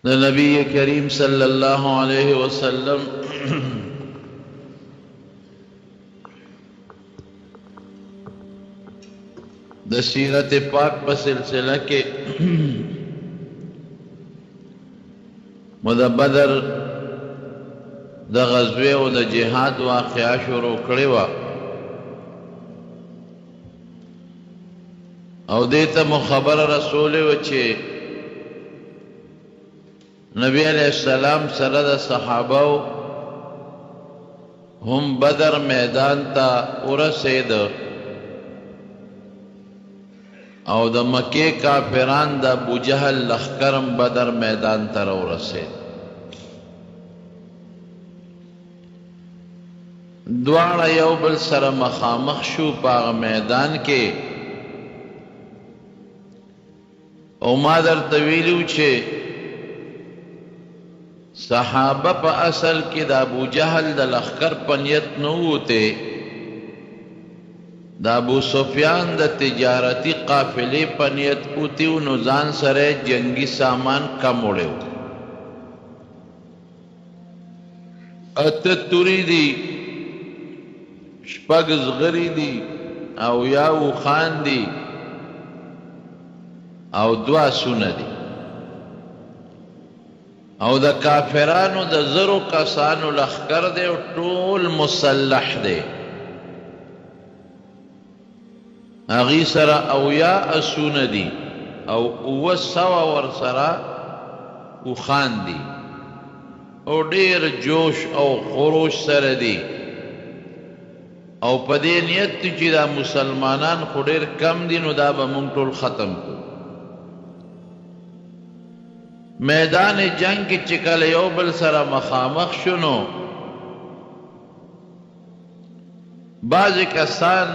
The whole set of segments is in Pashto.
د نبی کریم صلی الله علیه وسلم د سیرت پاک په سلسله کې د بدر د غزوې او د جهاد واقعه شروع کړې وه او دې ته مو خبره رسولې وه چې نبی علیہ السلام سره د صحابه هم بدر میدان ته ورسېد او د مکې کافران د ابوجهل لښکرم بدر میدان ته راورسېد دواړه یو بل سره مخامخ شو په هغه میدان کې او ما درته ویلي چې صحابه په اصل کې د ابوجهل د لښکر په نیت نه ووتې د ابو سفیان د تجارتي قافلې په نیت ووتې نو ځان سره جنگي سامان کم وړی و اته توري دي شپږ زغري دي او یا اوښان دي او دوه آسونه دي او د کافرانو د زرو کسانو لښکر دی او ټول مسلح دی هغې سره اویا آسونه دي او 700 ورسره اوښان دي او ډېر جوش او خروش سره دي او په دې نیت دي چې دا مسلمانان خو ډېر کم دي نو دا به موږ ټول ختم کړو میدان جنگ کې چې کله یو بل سره مخامخ شونو بعض کسان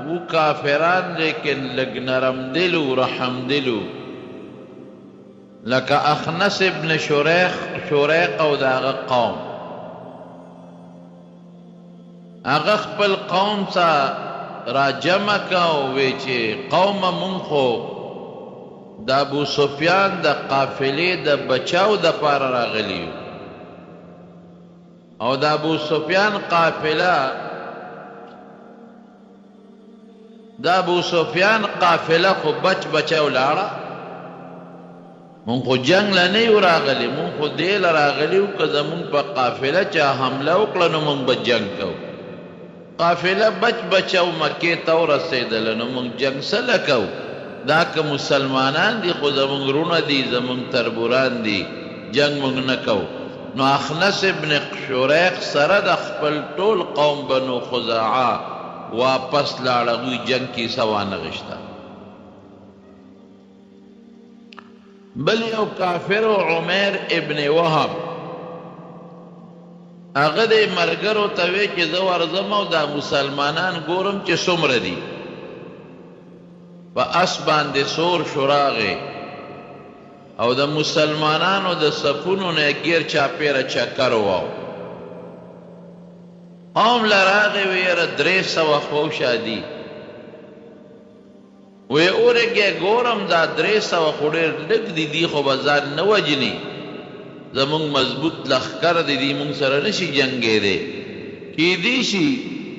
و کافران لیکن لږ نرم دلو رحم دلو لکه اخنس ابن شریق او د هغه قوم هغه خپل قوم څخه راجمع که او وی چې قومه مونږ خو د ابو سفیان د قافلې د بچاو دپاره راغلي او د ابو سفیان قافله خو بچاو لاړه مونږ خو جنگ له نه یو راغلي مونږ خو دې له راغلي یو که زمونږ په قافله چا حمله وکړه نو مونږ به جنگ کوو قافله بچاو مکې ته ورسېدله نو مونږ جنگ څه کوو دا که مسلمانان دي خو زمونږ رونه دي زمونږ تربوران دي جنگ مونږ نه کوو نو اخنس ابن شریق سره د خپل ټول قوم بنو خزاعه واپس لاړه هغوی جنگ کې سوا نغشته بل یو کافر عمیر ابن وهب هغه د ملګرو ته وی چې زه ورځم او دا مسلمانان ګورم چې څومره دي په اس باندې سور شو راغی او د مسلمانانو د صفونو نه ګیر چاپیره چکر واو قوم له راغی وی یاره 300 خوشه دي وی اورګې ګورم دا 300 خو ډېر لږ دي دي خو به ځان نه وجني زمونږ مضبوط لښکر دی دی مونږ سره نشي جنګېدی کیدی شي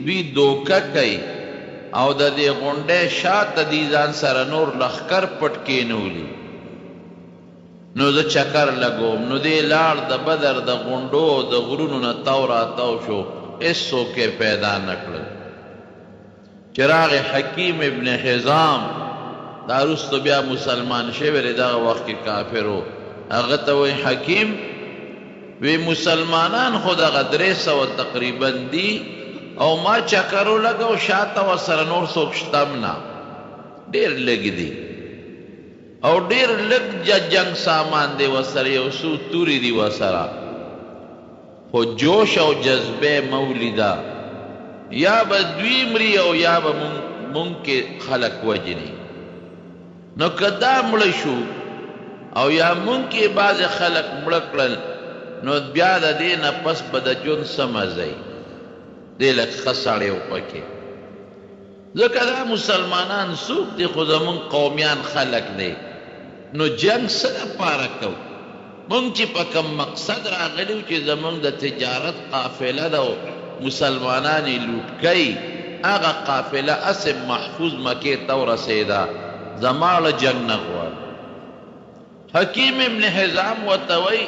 دوی دوکه کوي او د دې غونډۍ شاته دی ځان سره نور لښکر پټ کېنولي نو زه چکر لګوم نو دې لاړ د بدر د غونډو د غرونو نه تاو راتاو شو هېڅوک یې پیدا نه کړل چې راغی حکیم ابن حزام دا وروسته بیا مسلمان شوی دی دغه وخت کې کافر و هغه ته وایي حکیم وی مسلمانان خو دغه 300 تقریبا دي او ما چکر ولګو شاته ورسره نور څوک شته هم نه ډېر لږ دي او ډېر لږ جنګ سامان دی ورسره یو څو تورې دي ورسره خو جوش او جذبه مولیده یا به دوی مري او یا به مونږ کې خلک وجني نو که دا مړه شو او یا مونږ کې بعضې خلک مړه کړل نو بیا د دې نه پس به د ژوند څه مزه وي دی لږ ښه سړی و پکې ځکه دا مسلمانان څوک دي خو زمونږ قومیان خلک دی نو جنګ څه دپاره کوو مونږ چې په کوم مقصد راغلي وو چې زمونږ د تجارت قافله ده او مسلمانان یې لوټ کوي هغه قافله اسې محفوظ مکې ته ورسېده زما له جنګ نه غواړي حکیم ابن حزام ورته وایي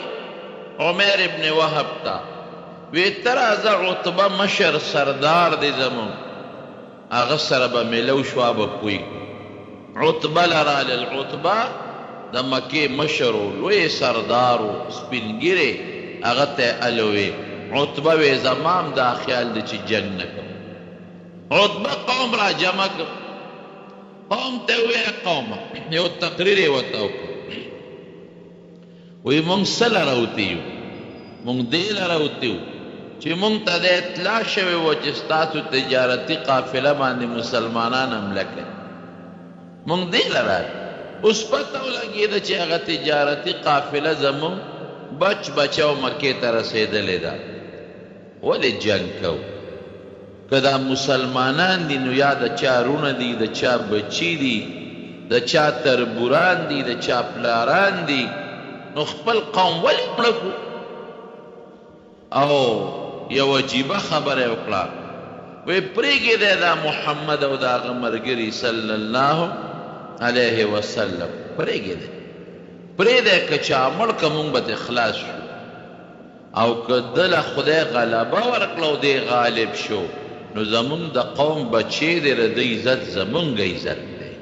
عمیر ابن وهب ته وی ته راځه عتبه مشر سردار دی زمونږ هغه سره به میلو شوه به پوی عتبه لرالل عتبه د مکې مشر و لوی سردار و سپین ږیرې هغه ته الوې عتبه وی زما هم دا خیال دی چې جنګ نه کوم عتبه قوم را جمع کړ قوم ته وویل قومه یو تقریر یې ورته وکړ وی مونږ څه لره وتي یو مونږ دې لره وتي یو چې مونږ ته د اطلاع شوې وه چې ستاسو تجارتي قافله باندې مسلمانان حمله کوي مونږ دې لره اوس پته ولګېده چې هغه تجارتي قافله زمونږ بچ بچو مکې ته رسېدلې ده ولې جنګ کوو که دا مسلمانان دي نو یا د چا رونه دي د چا بچي دي د چا تربوران دي د چا پلاران دي نو خپل قوم ولې مړه کړو او یو عجیبه خبره یې وکړه وی پرېږدی دا محمد او د هغه ملګري صلی الله علیه وسلم پرېږدی پرېږدی که چا مړ که مونږ به خلاص شو او که دله خدای غلبه ورکړه او دی غالب شو نو زمونږ د قوم بچی دی د عزت زمونږ عزت دی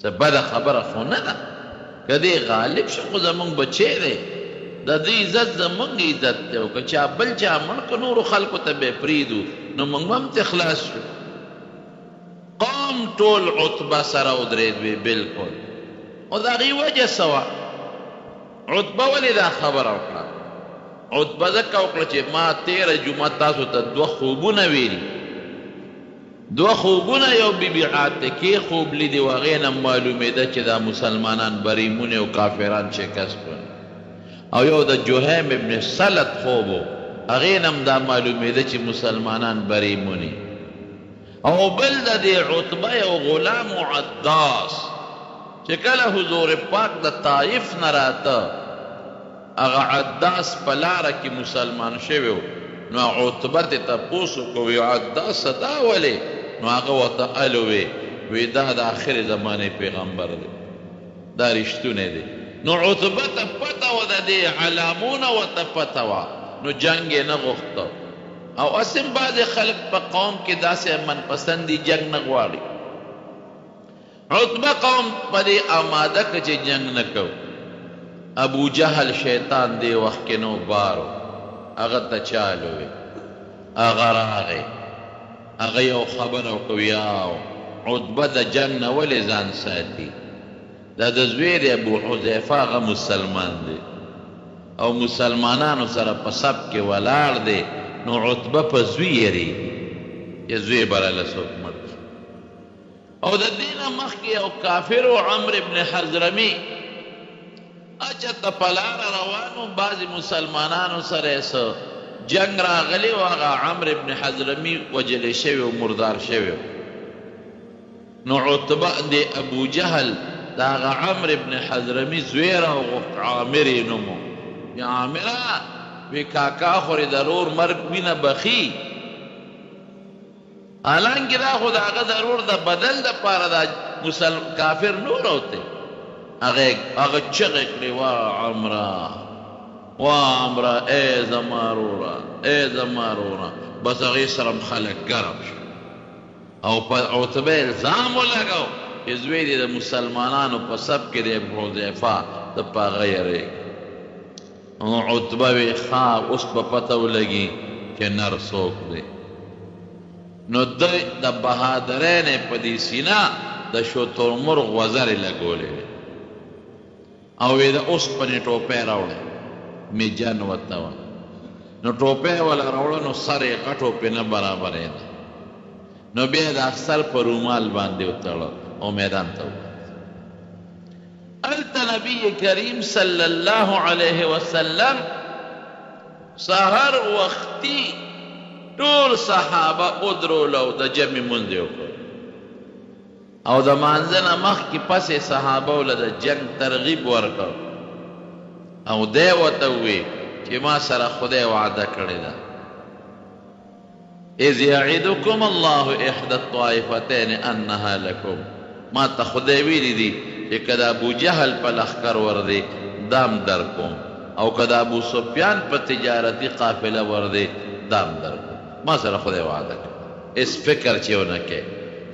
څه بده خبره خو نه ده که دی غالب شو خو زمونږ بچی دی د دې عزت زمونږ عزت دی او که چا بل چا مړ که نورو خلکو ته به یې پرېږدو نو مونږ هم ترې خلاص شو قوم ټول عتبه سره ودرېد وی بلکل او د هغې وجه څه وه عتبه ولې دا خبره وکړه عتبه ځکه وکړه چې ما تېره جمعه تاسو ته دوه خوبونه ویلي دوه خوبونه یو بیبي عاتکې خوب لیدي و هغې نه معلومېده چې دا مسلمانان بریمونې او کافران شکست کړل او یو د جهیم ابن سلط خوب و هغې نه هم دا معلومېده چې مسلمانان بریمونې او بل د دې عتبه یو غلام و عداس چې کله حضور پاک د طایف نه راته هغه عداس په لاره کې مسلمان شوی و نو عتبه ته تپوس وکړو وی عداس دا ولې نو هغه ورته الوې وی دا د آخر زمانې پیغمبر دی دا رښتونی دی نو عتبه ته پته وه د دې علامونه ورته پته وه نو جنګ یې نه غوښته او اسم بعضې خلک په قوم کې داسې منپسندي جنګ نه غواړي عتبه قوم په دې آماده که چې جنګ نه کوو ابو جهل شیطان دی وخت کې نو بارو هغه ته چالو وی هغه راغی هغه یو خبره وکړو یاو عتبه د جنګ نه ولې ځان ساتي دا د زوی دی ابو حذیفه هغه مسلمان دی او مسلمانانو سره په صف کې ولاړ دی نو عتبه په زوی یریږي چې زوی به راله څوک مړ او د دې نه مخکې یو کافر و عمرو ابن حضرمي اچته په لاره روانو بعضې مسلمانانو سره یې څه جنګ راغلی و هغه عمرو ابن حضرمي وجلی شوی و مردار شوی نو عتبه د ابو جهل د هغه عمرو ابن حضرمي زوی راوغوښت عامر یې نوم و یا عامره وی کاکا خورې د رور مرګ وینه بخي حالانکې دا خو د هغه د رور د بدل دپاره دا کافر نو راوتی هغه چغې کړې وا عمره ای زما روره ای زما روره بس هغې سره خلک ګرم شو او په عتبه الزام ولګو چې زوی دې د مسلمانانو په صف کې د ابو حذیفه د په هغه یریږي نو عتبه وی ښه اوس به پته ولګي چې نر څوک دی نو دی د بهادرۍ نه په دې سینه د شترمرغ وزرې لګولې او وی د اوسپنې ټوپۍ راوړی میجن ورته وه نو ټوپۍ وله راوړه نو سر یې غټو پې نه برابرېده نو بیا یې د سر په رومال باندې وتړه او میدان ته ووت هلته نبی کریم صلی الله علیه وسلم سهر وختي ټول صحابه ودرول او د جمع مونځ یې وکړ او د مانځه نه مخکې پسې صحابه له د جنګ ترغیب ورکړ او دی ورته ووی چې ما سره خدای وعده کړې ده اذ یعدکم الله احدى الطائفتین انها لکم ما ته خدای ویلی دي چې که د ابو جهل په لښکر وردی دام در کوم او که د ابو سفیان په تجارتي قافله وردی دام در کوم ما سره خدای وعده کړې اس فکر چې ونه کې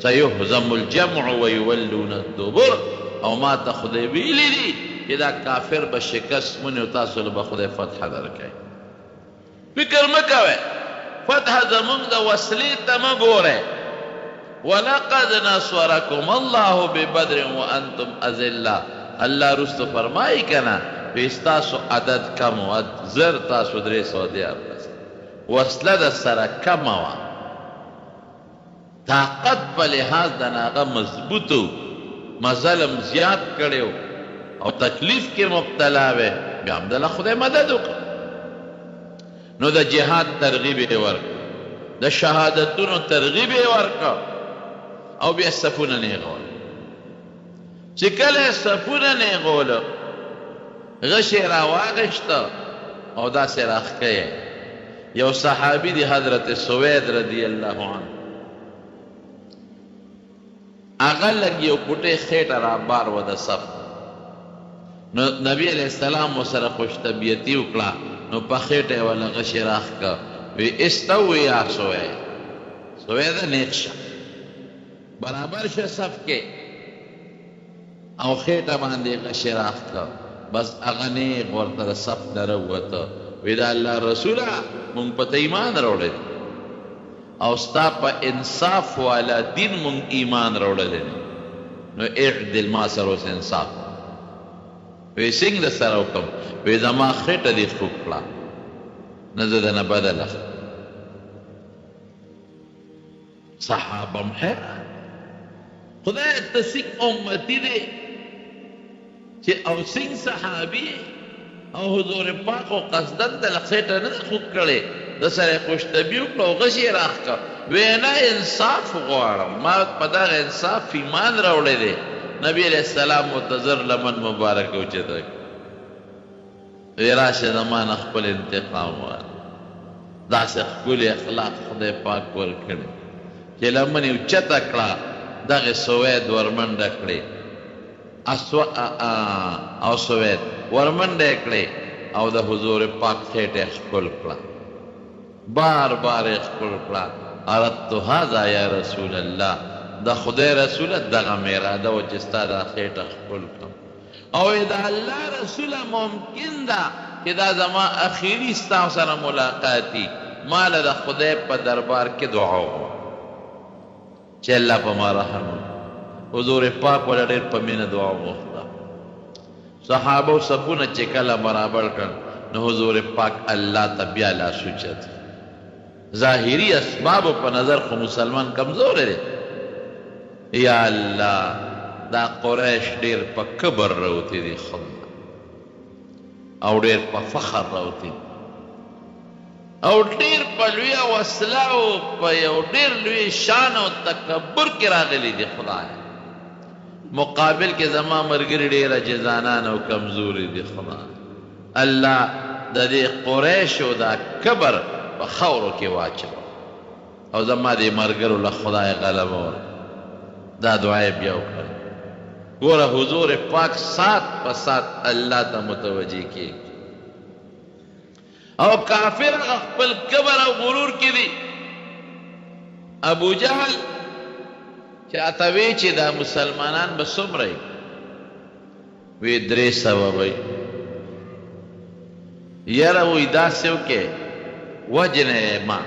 سیهزم الجمع ویولون الدبر او ما ته خدای ویلی دي چې دا کافر به شکست مونی او تاسو له به خدای فتح درکوي فکر مه کوئ فتح زمونږ د وسلې ته مه ګورئ ولقد نصرکم الله ببدر وانتم اذلة الله رستو فرمایي کنه چې ستاسو عدد کم و زر تاسو 314 وسله د سره کمه وه طاقت په لحاظ د هغه مضبوطو مظلم زیات کړی او تکلیف کې مبتلا وی بیا هم دله خدای مدد وکړه نو د جهاد ترغیب یې ورکړه د شهادتونو ترغیب یې ورکړه او بیا صفونه نیغول چې کله صفونه نیغوله غش یې راواغېسته او داسې راښکه یو صحابي دی حضرت سوید رضی الله عنه هغه لږ یو کوټې خېټه رابار و د صف نو نبی علیہ السلام ورسره خوش طبیعتي وکړه نو په خېټه یې وله غشې راښکه وی استوي یا سوید سویده نیغ شه برابر شه صف کې او خېټه باندې غشې راښکه بس هغه نیغ ورته د صف نه راووته وی د الله رسوله مونږ په ته ایمان راوړی او ستا په انصاف والا دین مونږ ایمان راوړلی نو اعدل ما سره اوس انصاف وی څنګه د سره وکړم وی زما خېټه دې خوږ کړه نه زه دنه بدله صحابه هم حیران خدای ته څنګه امتي دی چې او څنګه صحابي او حضور پاک او قصدن د خېټه نه خوږ کړی د سره خوشطبي وکړه او غشې یې راښکه وی نه انصاف غواړم ما په دغه انصاف ایمان راوړی دی نبی علیہ السلام متظر لمن مبارک اوچته وی راشه زما نه خپل انتقام واخله داسې ښکلي اخلاق خدای پاک ورکړي چې لمن یې اوچته کړه دغې سوید ورمنډه کړې او سوید ورمنډه یې کړې او د حضور پاک خېټه یې ښکل کړه بار بار یې ښکل کړه اردت هذا یا رسول الله د خدای رسوله دغه مې اراده وه چې ستا دا خېټه ښکل کړم او د الله رسوله ممکن ده چې دا زما اخري ستا سره ملاقاتي ما له د خدای په دربار کې دعا وکړه چې الله په ما رحم وکړي حضور پاک وله ډېر په مینه دعا وغوښته صحابو صفونه چې کله برابر کړل نو حضور پاک الله ته بیا لاس اوچت ظاهري اسبابو په نظر خو مسلمان کمزوری دی یا الله دا قریش ډېر په کبر راوتي دي او ډېر په فخر راوتي او ډېر په لویه وسله او په یو ډېر لوی شان او تکبر کې راغلي دي خدای مقابل کې زما ملګري ډېر عاجزانان او کمزوري دي خدای الله د دې قریشو دا کبر په خاورو کې واچوه او زما دې ملګرو له خدای غلبه ورکړه دا دعا یې بیا وکړه ګوره حضور پاک سات په سات الله ته متوجه کېږي او کافر خپل کبر او غرور کې دي ابو جهل چاته وی چې دا مسلمانان به څومره وي 300 وي یاره وی داسې وکې وجنه ما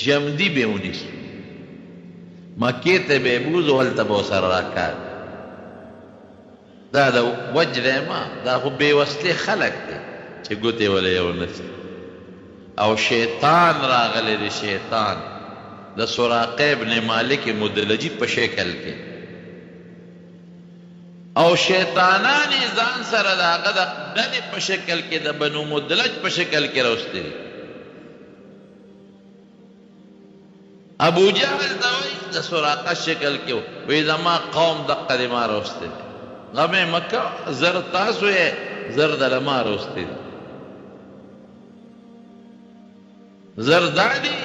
جمدي به ونیسو مکې ته به بوځو هلته به ورسره راکار دا د وجنه ما دا خو بېوسلې خلک دی چې ګوتې وله یې ونسي او شیطان راغلی دی شیطان د سراقه ابن مالک مدلجي په شکل کې او شیطانان یې ځان سره د هغه د ډلې په شکل کې د بنو مدلج په شکل کې راوستي دي ابو جهل ته وایي د سراقه شکل کې وایي زما قوم دقه دې ما راوستي دي غمې مکه زر تاسو یې زر د لما روستی دی زر دا دی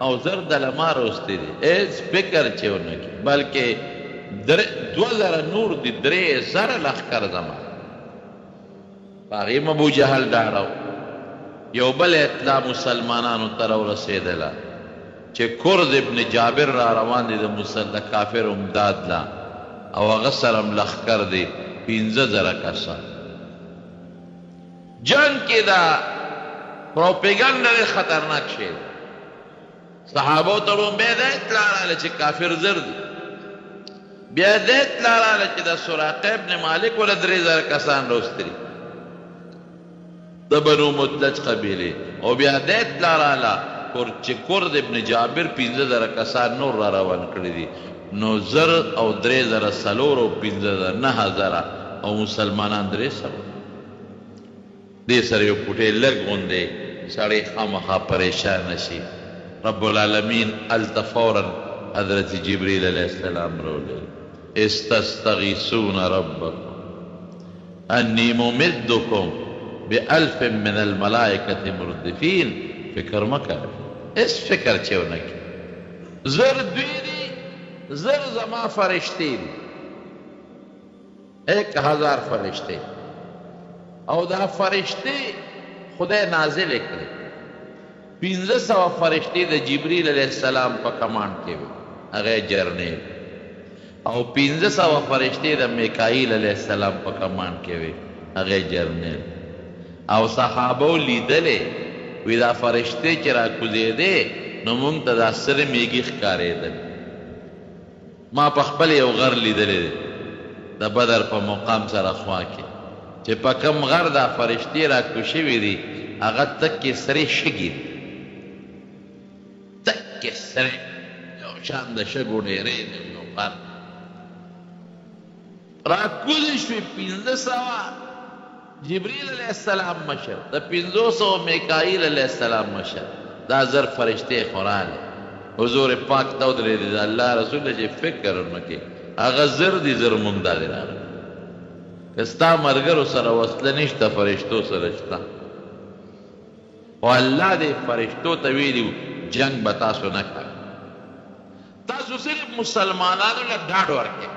او زر د لما روستی دی ایز فکر چې ونه کی بلکې 2000 نور دی 3000 لښکر زما هغې ابو جهل ډاړه یو بل اطلاع مسلمانانو ته راورسېدله چې کرز ابن جابر را روان دی د کافر امداد لا او هغه سره هم لښکر دی 15000 کسان جنگ کې دا پروپیګنډا ډېر خطرناک شی دی صحابو ته لومبی دا اطلاع راغله چې کافر زر دی بیا دا اطلاع راغله چې د سراقه ابن مالک وله 3000 کسان راوستلي د بنو مدلج قبیلې او بیا دا اطلاع راغله چې کرد ابن جابر 15000 کسان نور را روان کړي دي نو زر او 3000 څلور او 15000 9000 او مسلمانان 300 دې سره یو پوټی لږ غوندې سړی خامخا پریشان نشي رب العالمین هلته فورا حضرت جبریل علیه السلام راولي استستغیثون ربکم انی ممدکم ب1000 من الملائکة مردفین فکر مکه اس فکر چې ونه کړي زر دوی دي زر زما فرشتې دي 1000 فرشتې او دا فرشتې خدای نازل کړي 1500 فرشتې د جبریل علیه السلام په کمانډ کې وي هغه جرنیل او 1500 فرشتې د میکائیل علیه السلام په کمانډ کې وي هغه جرنیل او صحابو لیدلې وی دا فرشتې چې راکوزېدې نو موږ ته دا سره میږي ښکارېدل ما په خپل یو غر لیدلی دی د بدر په مقام سره خوا کې چې په کم غر دا فرشتې راکو شوي دي هغه تکې سرې شګې دي تکې سرې یو شان د شګو ډېرې دی یو غر راکوزې شوې 1500 جبریل علیہ السلام مشر د 500 میکائیل علیہ السلام مشر دا زر فرشتے خوراله حضور پاک ته ودرېدې د الله رسول چې فکر ونکړي هغه زر دي زر مونږ دغې راغلی که ستا ملګرو سره وصله نشته فرشتو سره شته او الله دې فرشتو ته ویلي جنگ به تاسو نه کوئ تاسو صرف مسلمانانو له ډاډ ورکړئ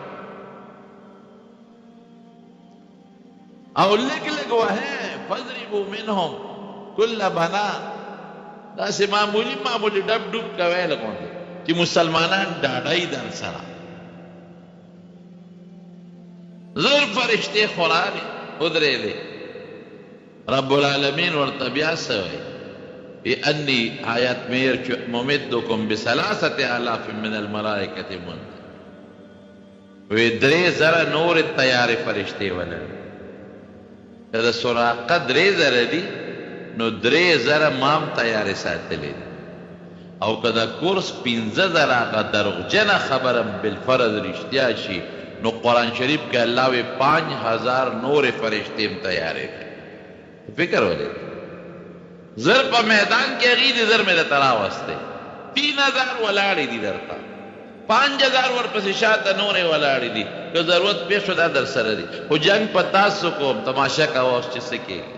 او لږ لږ وهئ فاضربوا منهم کل بنان داسې معمولي معمولي ډب ډوب کوئ لغونډې چې مسلمانان ډاډئ در سره زر فرشتې خورانې ودرېدې رب العالمین ورته بیا څه وایي بأني آیات میر ممدکم ب3000 من الملائکة منزل وی 3000 نور تیارې فرشتې ولري که د سراقه 3000 دي نو 3000 مام تیارې ساتلې دي او که د کورس 15000 هغه دروغجنه خبره بالفرض رښتیا شي نو قرآن شریف کې الله وی 5000 نور فرشتې هم تیارې کړي فکر ولې زر په میدان کې هغې دي زر مې درته راوستی 3000 ولاړې دي درته 5000 ورپسې شاته نورې ولاړې دي که ضرورت پیښ شو دا در سره دي خو جنگ په تاسو کوم تماشا کوه اوس چې څه کېږي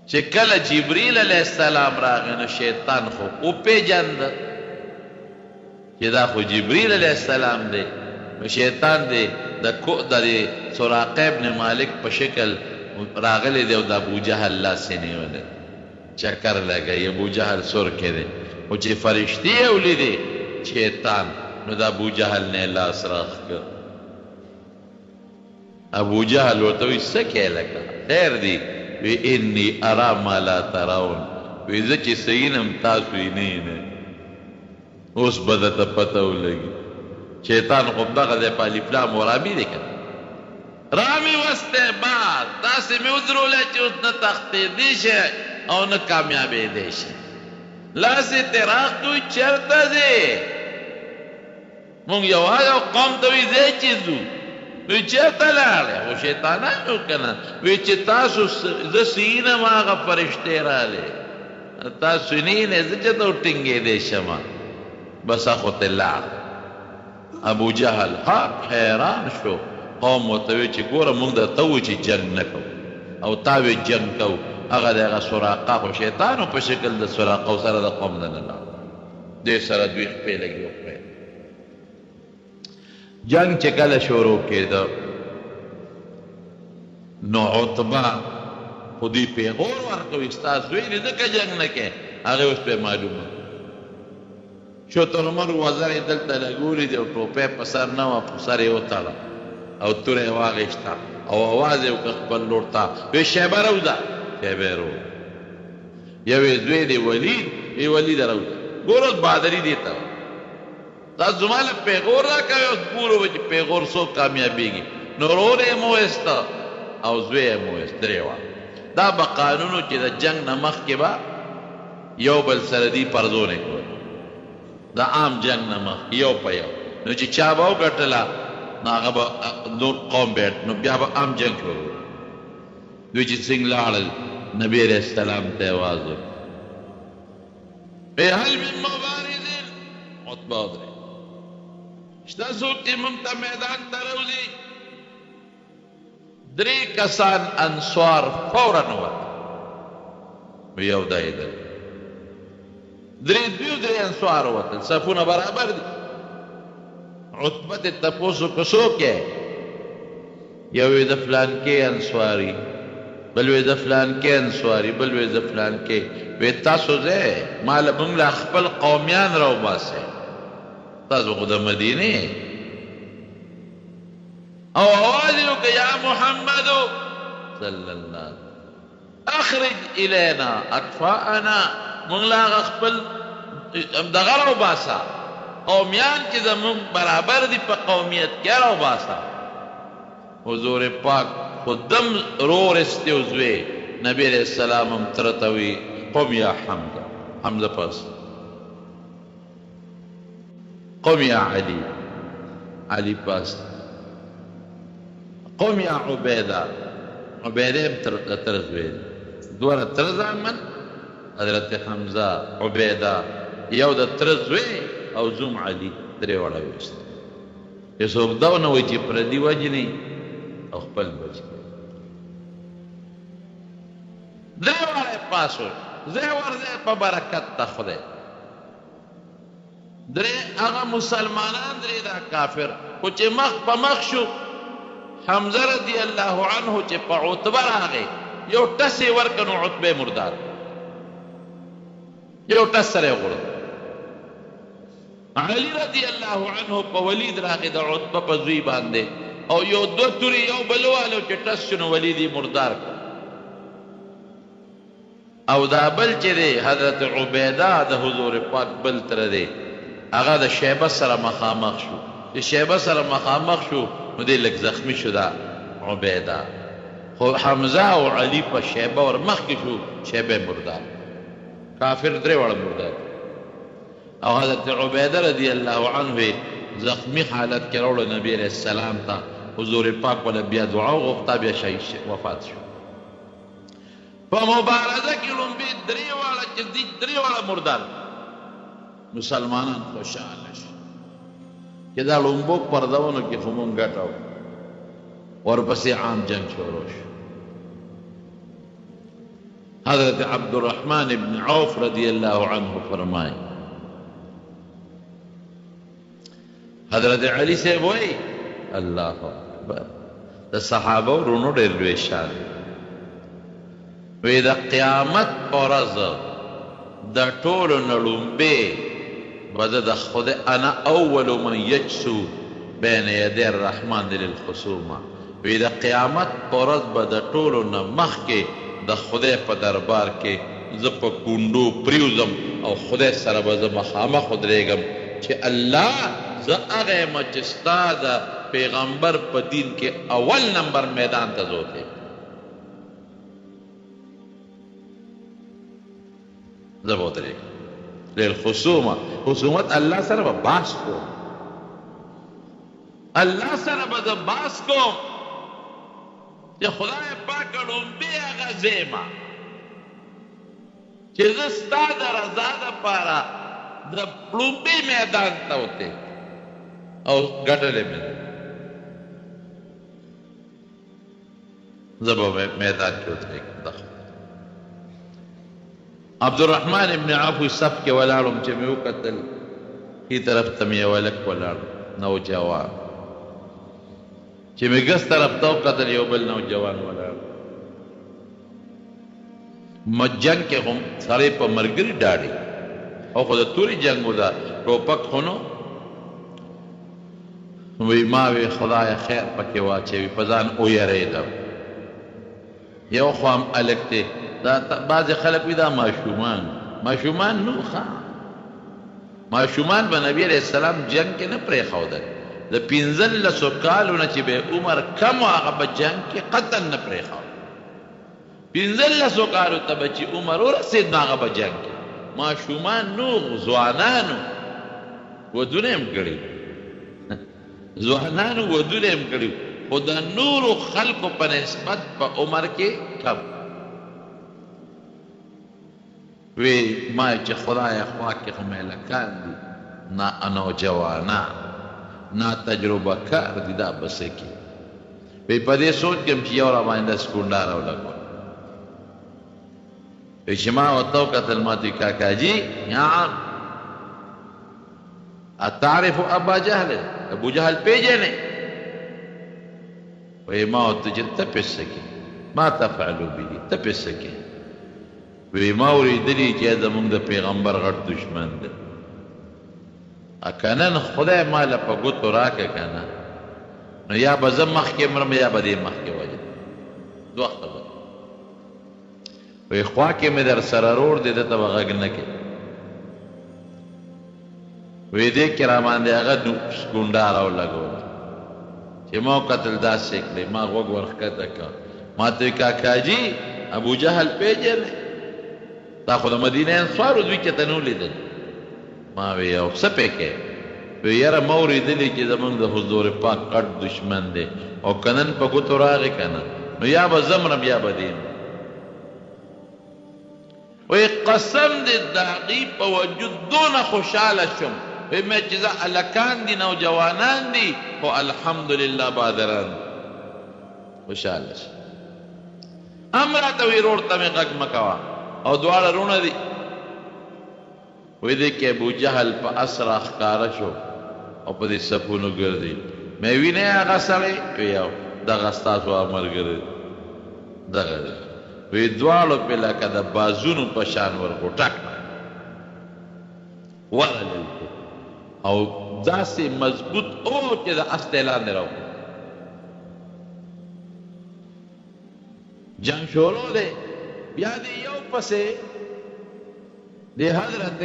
چې کله جبریل علیه السلام راغی نو شیطان خو وپېژنده چې دا خو جبریل علیه السلام دی نو شیطان دی د سراقه ابن مالک په شکل راغلی دی او د ابو جهل لاس یې نیولی چکر لګوي ابو جهل سور کې دی خو چې فرشتې یې ولیدې شیطان نو د ابو جهل نه یې لاس راخ کړ ابو جهل ورته وایي څه کې لکه خیر دی وی انی ارا ما لا ترون وی زه چې څه وینم تاسو یې نه وینئ اوس به درته پته ولګي شیطان خو دغه دی په الفلام ورامي دی که رامي وستی بعد داسې مې ودرولی چې اوس نه تښتېدی شي او نه کامیابېدی شي لاس یې تراق کوي چېرته ځې مونږ یو قوم ته وایي ځئ چې ځو وی چېرته لاړې خو شیطانان یو که نه وی چې تاسو زه سینم هغه فرشتې راغلې تاسو یې نه یینئ زه چېرته وټینګېدی شمه بس اخو ته لاړ ابو جهل حق حیران شو قوم ورته وی چې ګوره موږ درته وو چې جنګ نه کوو او تا وی جنګ کوو. هغه د هغه سراقه خو شیطانو په شکل د سراقه سره د قوم نه لاړ، دې سره دوی خپې لګي وکړې. جنګ چې کله شروع کېده نو عتبه خو دوی پیغور ورکوي ستا زوی دی ځکه جنګ نه کوې. هغې اوس پرې معلومه شترمر وزر یې دلته لګولي دی او ټوپۍ په سر نه وه، په سر یې وتړه او توره یې واغېسته او اواز یې وکړه خپل لور ته، وی شیبه راوځه. شیبه یې راوځه. یو یې زوی دی ولید، وی ولید راوځه. ګوره اوس بهادري دې ته تاسو زما له پیغور راکوئ، اوس ګورو به چې پیغور څوک کامیابېږي. نو ورور یې مو ویسته او زوی یې مو ویست، درې وه. دا به قانونو چې د جنګ نه مخکې به یو بل سره دي پرزونې کول، د عام جنګ نه مخکې یو په یو. نو چې چا به وګټله نو هغه به نور قوم بیټ، نو بیا به عام جنګ شروع. دوی چې څنګه لاړل نبي علیه السلام ته یې آواز وکړ، هل من مبارزین؟ عتبه ودرېد، شته څوک چې موږ ته میدان ته راوځي؟ درې کسان انصار فورا ووتل، یو دا یې دی، درې انصار ووتل، صفونه برابر دي. عتبه ته تپوس وکړه څوک یې؟ یو یې د فلانکې انصاري، بل وی د فلانکې انصاري، بل وی د فلانکې. وی تاسو ځئ ما له موږ له خپل قومیان راوباسئ، تاسو خو د مدینې. او آواز یې وکړه یا محمدو صلی الله اخرج الینا اکفاءنا، موږ له هغه خپل دغه راوباسه، قومیان چې زموږ برابر دي په قومیت کې راوباسه. حضور پاک خودم رور استوزوی نبی علیہ السلام هم ترتوی قم یا حمزه، حمزه پس قم یا علی، علی پس قم یا عبیده، عبیده هم ترزوی دواره ترزامن حضرت حمزه عبیده یو د ترزوی او زوم علی درې وړه ویست. یې څوک دا ونه وایي چې پردي وجني او خپل بچ درې واړه پاسو زه ورځه په برکت ته خدای. درې هغه مسلمانان درې دا کافر خو چې مخ په مخ شو حمزه رضی الله عنه چې په عتبه راغی یو ټس یې ورکړ، نو عتبه مردار یو ټس سره یې وغورځاوه. علي رضی الله عنه په ولید راغی د عتبه په زوی باندې او یو دوه تورې یو بل والو چې ټس شو نو ولید یې مردار کړ. او دا بل چې دی حضرت عبیده د حضور پاک بل تره دی هغه د شیبه سره مخامخ شو. چې شیبه سره مخامخ شو نو دی لږ زخمی شو دا عبیده، خو حمزه او علي په شیبه ور مخکې شو، شیبه مردار، کافر درې واړه مردار. او حضرت عبیده رضی الله عنه زخمی حالت کې راوړل نبی علیہ السلام ته، حضور پاک ولا بیا دعا وغوښته، بیا شهید وفات شو. په مبارزه کې لومبې درې واړه چې دي درې واړه مردار، مسلمانان خوشحاله شي چې دا لومبو پردونو کې خو مونږ ګټه وکړه. ورپسې عام جنګ شروع شو. حضرت عبدالرحمن ابن عوف رضی الله عنه فرمائے حضرت علی صاحب وایي الله اکبر د صحابه ورونو ډېر لوی شان وی د قیامت په ورځ د ټولو نه لومبې به زه د خدای انا اول من یجسو بین یدی الرحمن للخصومه، وی د قیامت په ورځ به د ټولو نه مخکې د خدای په دربار کې زه په کونډو پریوزم او خدای سره به زه مخامخ ودرېږم چې الله زه هغه یم چې ستا د پیغمبر په دین کې اول نمبر میدان ته زه وتلی زه به ودرېږم. للخصومه، خصومت الله سره به باس کوم، الله سره به زه باس کوم چې خدای پاک لومبې هغه ځایمه چې زه ستا د رضا دپاره د لومبې میدان ته وتې او ګټلې مې ده. زه به میدان کې ودرېږم. عبدالرحمن ابن عوف صف کې ولاړم چې مې وکتل ښي طرف ته مې یو هلک ولاړ نوجوان، چې مې ګس طرف ته وکتل یو بل نوجوان ولاړ. جنګ کې هم سړی په ملګري ډاډي، او خو د تورې جنګ و دا ټوپک خو نو. وی ما وی خدای خیر پکې واچوي، په ځان ویرېدم. یو خو هم هلک دی، دا بعضې خلک وي دا ماشومان نو ښه ماشومان به نبي علیه السلام جنګ کې نه پرېښودل. د 15 کالو نه چې به عمر کم و هغه به جنګ کې قطعا نه پرېښود. 15 کالو ته به چې عمر ورسېد نو هغه به جنګ کې. ماشومان نو ځوانانو ودونه یې هم کړي ځوانانو ودونه یې هم کړي، خو د نورو خلکو په نسبت په عمر کې کم. وی ما چې خدای خوا کې خو مهلکان دي، نوجوانان نا تجربه کار دي، دا بس کې وی په دې سوچ کې چې یو را باندې سکونډار ولګول. وی چې ما ورته وکتل ما ته کاکا جي یا عم اتعرف ابا جهل، ابو جهل پیژنې؟ وی ما ورته چې ته پسې کې ما تفعلوا به، ته پسې کې؟ وی ما اورېدلي چې زمونږ د پیغمبر غټ دشمن دی. که نن خدای ماله په ګوتو راکړه که نه، نو یا به زه مخکې مرم یا به دې مخکې وجم. دوه خبرې. وی خوا کې مې در سره روړ دی، ده ته به غږ نه کوي. وی دې کې را باندې هغه سکونډاره ولګوله چې ما وکتل داسې کړې. ما غوږ ورښکته کړ، ما ته وی کاکا جي ابو جهل پیژنې؟ دا خو د مدینې انصارو دوی کې ته نه ولیدل. ما وی یو څه پې کې؟ وی یاره ما اورېدلي چې زمونږ د حضور پاک غټ دشمن دی، او که نن په ګوتو راغی که نه، نو یا به زه مرم یا به دې مرم. وی قسم دې د هغې په وجود دونه خوشحاله شوم. وی مې چې زه هلکان دي نوجوانان دي، خو الحمدلله بادران خوشحاله شم. هم راته وی روړ ته مې غږ مه کوه، او دواړه رونه دي. وی دې کې ابو جهل په اسره ښکاره شو او په دې صفونو ګرځي. مې وینې هغه سړی؟ وی یو دغه ستاسو ملګری دغه دی. وی دواړو پې لکه د بازونو په شان ورغوټک ورغلل، او داسې مضبوط او چې د استې لاندې راوړل. جنگ شروع دی. بیا دې یو پسې د حضرت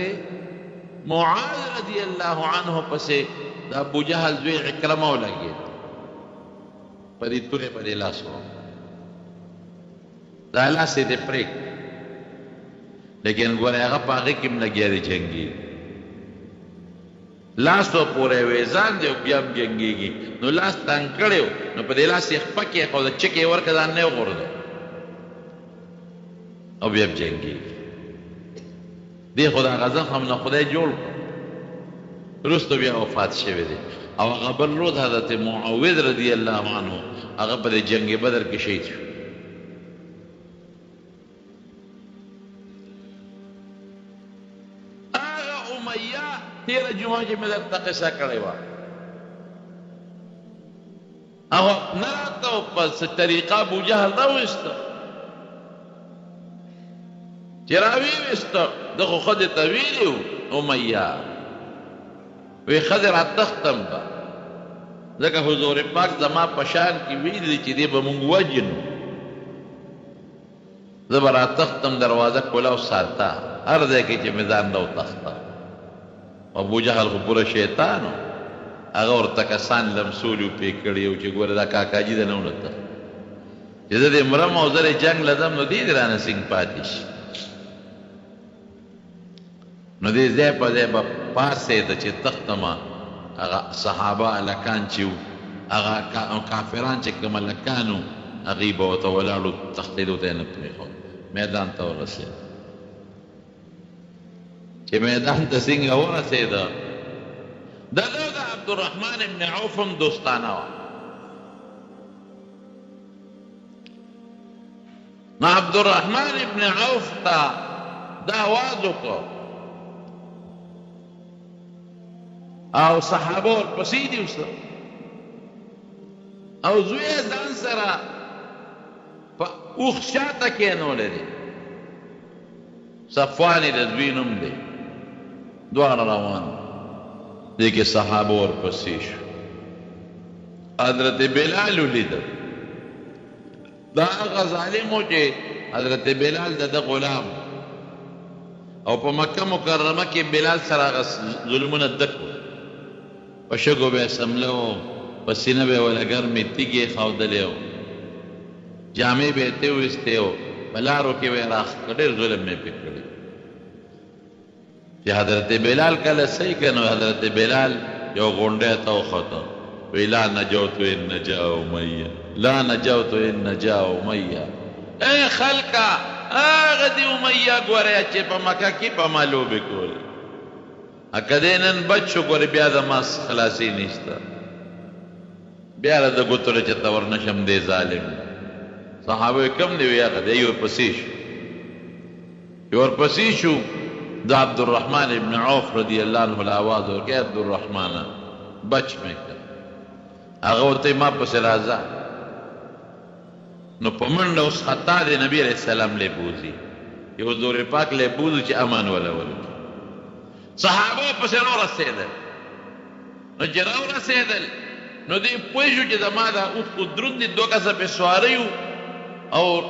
معاذ رضی الله عنه پسې د ابو جهل زوی عکرمه ولګېد، په دې تورې په دې لاس و، دا لاس یې دې پرېږد. لیکن ګوره هغه په هغې کې هم لګیا دی جنګي، لاس ته پورې ویزان دی او بیا هم جنګېږي. نو لاس تنګ کړی و، نو په دې لاس یې خپه کېښوده، چک یې ورکړه، ځان نه یې وغورځو او بیا هم جنګېږي. دې خو د هغه زخم نه خدای جوړ کړو، وروسته بیا وفات شوی دی. او هغه بل روز حضرت معاوض رضی الله عنه هغه په دې جنګ بدر کې شهید شو. هغه امیه تېره جمعه چې مې درته قصه کړې وه، هغه نه راته په څه طریقه ابو جهل راویسته، چې راویسته ده خو ښځې ته ویلي وو امیه، وی ښځې راتښتم به، ځکه حضور پاک زما په شان کې ویلي چې دی به مونږ وجنو، زه به راتښتم دروازه کولاو ساته، هر ځای کې چې مې ځان راوتښته. ابو جهل خو پوره شیطان و، هغه ورته کسان لمسولي و پې کړي و چې ګوره دا کاکاجي ده نه ونته چې زه دې مرم او زه دې جنګ لځم، نو دې دې رانه سینګ پاتې شي. نو دې ځای په ځای به پاڅېده چې تښتمه. هغه صحابه هلکان چې وو، هغه کافران چې کوم هلکان وو، هغوی به ورته ولاړو، تښتېدو ته یې نه پرېښود، میدان ته ورسېد. چې میدان ته څنګه ورسېده، د ده د عبدالرحمن ابن عوف هم دوستانه وه. نو عبدالرحمن ابن عوف ته دا آواز وکړو او صحابه ورپسې دي اوسه او زوی یې ځان سره په اوښ شاته کېنولی دی صفوان یې د زوی نوم دی دواړه روان دي کې صحابه ورپسې شو حضرت بلال ولیده دا هغه ظالم و چې حضرت بلال د ده غلام او په مکه مکرمه کې بلال سره هغه ظلمونه دک و په شګو به یې سمله و په سینه به یې وله ګرمې تیږې ښودلې و جامې به یې تې ویستې و په لارو کې به یې راښکه ډېر ظلم مې پرې کړی چې حضرت بلال کله صحیح که نو حضرت بلال یو غونډی ته وخوته وی لا نجوت ان نجا امیہ لا نجوت ان نجا امیہ اے خلقا هغه دی امیہ ګوره چې په مکه کې په ما لوبې کولې که دی نن بچ شو ګوره بیا د ما خلاصي نشته بیا د ګوتو له چېرته ورنشم دی ظالم صحابه کم دی وی هغه دی ورپسې شو ورپسې شو د عبدالرحمن ابن عوف رضی الله عنه له آواز ورکړی عبدالرحمنه بچ مې کړه هغه ورته ما پسې راځه نو په منډه اوس خطا دی نبي علیه السلام لی بوځي یو حضور پاک لی بوځو چې امان وله ولکړي صحابه پسې راورسېدل نو چې راورسېدل نو دوی پوه شو چې زما دا اوښ خو دروند دي دوه کسه پې سواره یو او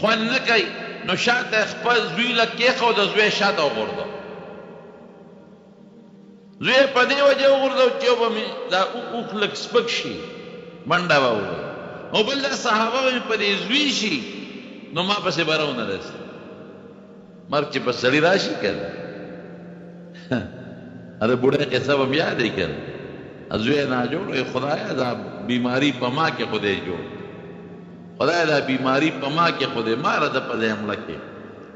خوند نه کوي نو شاته خپل زوی له کېښود زوی شاته وغورځو زوی په دې وجه وغورځو چې یو به مې دا اوښ لږ سپک شي منډه به ووهي او بل دا صحابه به مې په دې زوی شي نو ما پسې به راونه رسي مرګ چې په سړي راشي که نه اره بوډۍ قصه به م یاد یې که نه زوی یې ناجوړ وی خدایه دا بیماري په ما کې خدای جوړ خدای دا بیماری په ما کې خدای ما را ده په دې حمله کې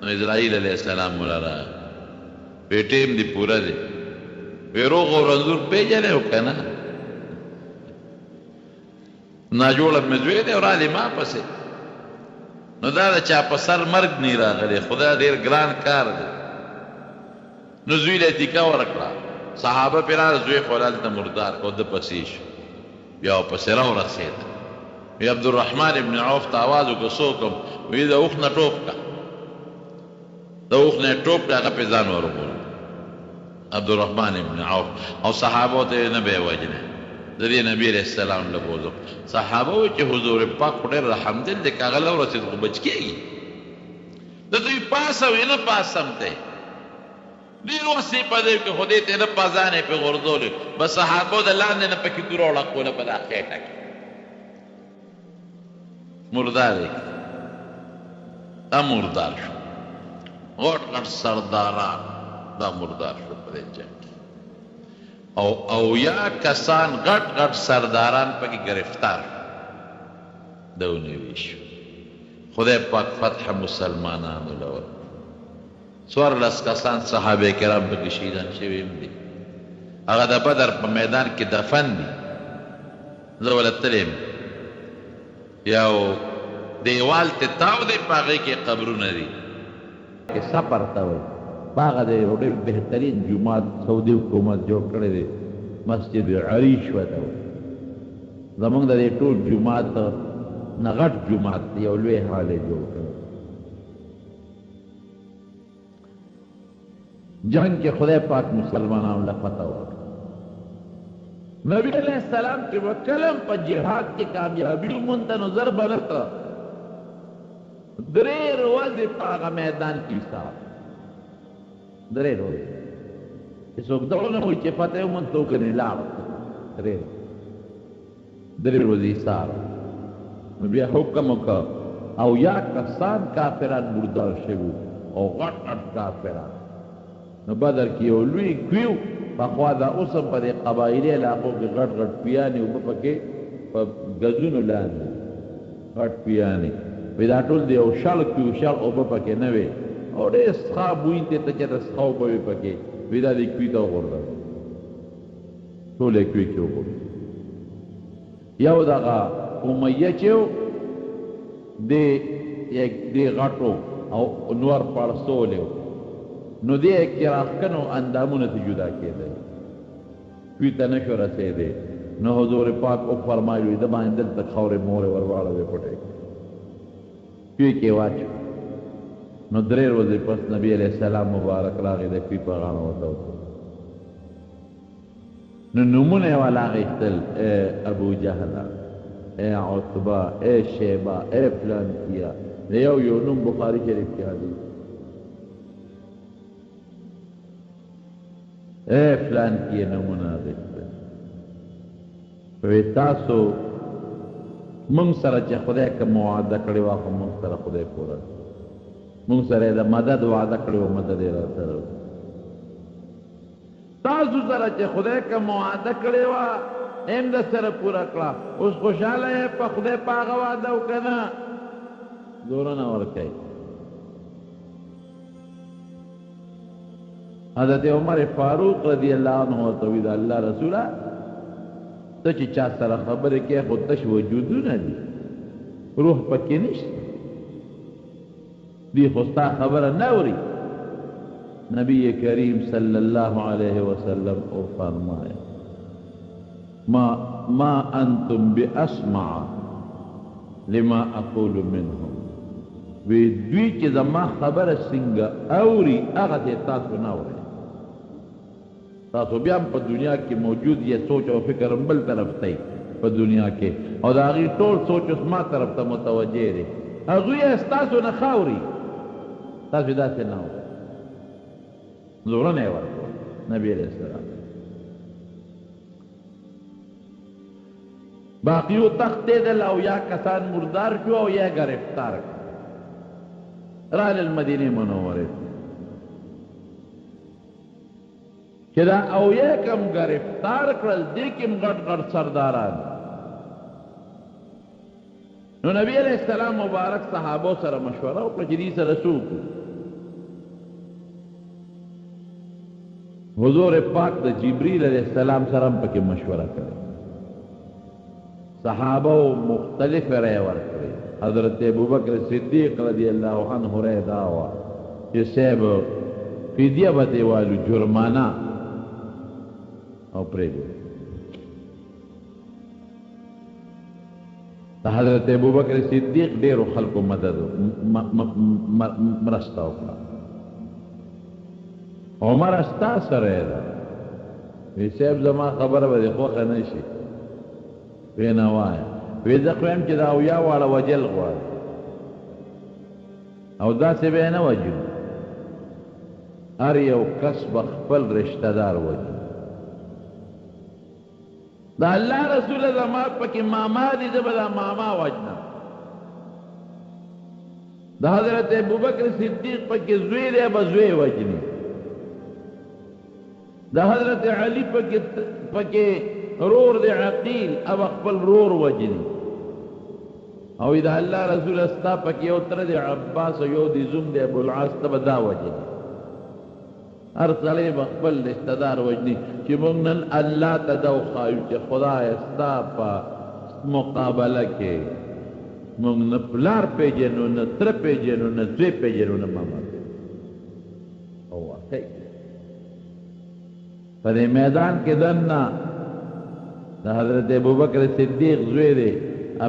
نو اسرائیل علیه السلام مولا را وی ټیم دې پوره دی وی روغ او رنځور پېژنې او که نه ناجوړه مې زوی دی او رالې ما پسې نو دا د چا په سر مرګ نه راغلی خدای ډېر ګران کار دی نو زوی له تیکه ورکړه صحابه پرې راغله زوی خو هلته مردار کو ده پسې شو بیا ورپسې راورسېده وی عبدالرحمن ابن عوف ته آواز وکړه څوک یم وی د اوښ نه ټوپ کړه د اوښ نه یې ټوپ کړه هغه پې ځان ورغورځو عبدالرحمن ابن عوف او صحابو ته یې نه به یې وجنې د دې نبي علیه السلام له بوځو صحابه وایي چې حضور پاک خو ډېر رحمدل دی که هغه له ورسېد خو بچ کېږي د دوی پاسه وي نه پاسم دی ډېر وخت یې په دې کې خو دې ته نه پازان یې پې غورځولې بس صحابو د لاندې نه پکې توره وړقوله په دا خېټه کې مردار یې دا مردار شو غټ غټ سرداران دا مردار شو په دې جنګ کې او یا کسان غټ غټ سرداران پکې گرفتار د ونیوي شو خدای پاک فتح مسلمانانو له ورکړه څوارلس کسان صحابه کرام پکې شهیدان شوي هم دي هغه د بدر په میدان کې دفن دي زه وله تللی یم یو دیوال ته تاو دی په هغې کې قبرونه دي سفر ته وایي په هغه د یو ډېر بهترین جومات سعودي حکومت جوړ کړی دی مسجد عریش ورته وایي زمونږ د دې ټول جومات نه غټ جومات دی یو لوی حال یې جوړ کړی جنگ کې خدای پاک مسلمانانو له فتح ورکړه نبی علیہ السلام چې به کله په جهاد کې کامیابي ومونده نو زر به نه ته درې ورځې په هغه میدان کې ایسار درې ورځې چې څوک دغه نه وایي چې فتح وموند څوک نه لاړ درې ورځې ایسار نو بیا حکم وکړه او یا کسان کافران مردار شوي او غټ غټ کافران نو بدر کې یو لوی کویو پخوا دا اوس هم په دې قبایلي علاقو کې غټ غټ پیانې اوبه پکې په ګزونو لاندې غټ پیانې وایي دا ټول د یو شل کویو شل اوبه پکې نه وې او ډېر څښا بوی ته ته چېرته څښا اوبه وې پکې وایي دا دې کوي ته وغورځوه ټول یې کوي کې وغورځوه یو دغه امیه چې و د یک دی غټو او نور پړسولیو نو دی کې راخکنو اندامونه ته جدا کېدل دوی ته نشو رسېدی نو حضور پاک او فرمایلو د باندې دلته خاورې مورې ورواړوې پټې دوی کې واچو نو 3 ورځې پس نبی علیہ السلام مبارک راغی د کوي په غاړه ورته نو نمونه یې والا اخیستل اے ابو جهل اے عتبہ اے شیبہ اے فلان کیا یو نوم بخاری شریف کې حدیث اے فلان کیا نمونه اخیستل وی تاسو مونږ سره چې خدای کوم وعده کړې وه خو مونږ سره خدای پوره مونږ سره د مدد وعده کړې وه مدد یې راسره تاسو سره چې خدای کوم وعده کړې وه هم د سره پوره کړه اوس خوشحاله یې په خدای په هغه وعده و که نه زوره نه ورکوي حضرت عمر فاروق رضی الله عنه ورته وی د الله رسوله ته چې چا سره خبرې کوې خو تش وجودونه دي روح پکې نشته دی خو ستا خبره نه اوري نبی کریم صلی الله علیه وسلم او فرمایا ما انتم باسمع لما اقول منهم وی دوی چې زما خبره څنګه اوري هغه ته تاسو نه اورئ تاسو بیا په دنیا کې موجود یې سوچ او فکر بل طرف ته په دنیا کې او د هغې ټول سوچ اوس ما طرف ته متوجه دی هغوی یې ستاسو نه ښه اوري تاسو داسې نه اورئ زورونه یې ورکړه نبي علیه السلام باقیو تښتېدل او یا کسان مردار شو او یا ګرفتار رالل مدینې منورې چې دا او یا کم ګرفتار کړل دې کې هم غټ غټ سرداران نو نبی علیہ السلام مبارک صحابو سره مشوره وکړه چې دې سره څه وکړو حضور پاک د جبریل علیہ السلام سره هم پکې مشوره کړې صحابو مختلف رائے ورکړې حضرت ابوبکر صدیق رضی الله عنه رائے دا وه چې صاحب فدیه به دې والو جرمانه او پرېږدو د حضرت ابوبکر صدیق ډېرو خلکو مدد مرسته وکړه عمر ستا سره یې ده وی صاحب زما خبره به دې خوښه نه شي وی نه وایه وی زه خو یم چې دا اویا واړه وجل غواړي او داسې به یې نه وجو هر یو کس به خپل رشته دار وجو دا الله رسول زما پکې ماما دي زه به دا ماما وجنم د حضرت ابوبکر صدیق پکې زوی دی به زوی وجني د حضرت علی پکې رور دی عقیل اب خپل رور وجني او دا الله رسول استا پکې یو تر دی عباس او یو دی زوم دی ابو العاص ته به دا وجني هر سړی به خپل رشته دار وجني چې موږ نن الله ته دا وښایو چې خدای ستا په مقابله کې موږ نه پلار پېژنو نه تره پېژنو نه زوی پېژنو نه ماما او واقع په دې میدان کې دننه د حضرت ابوبکر صدیق زوی دی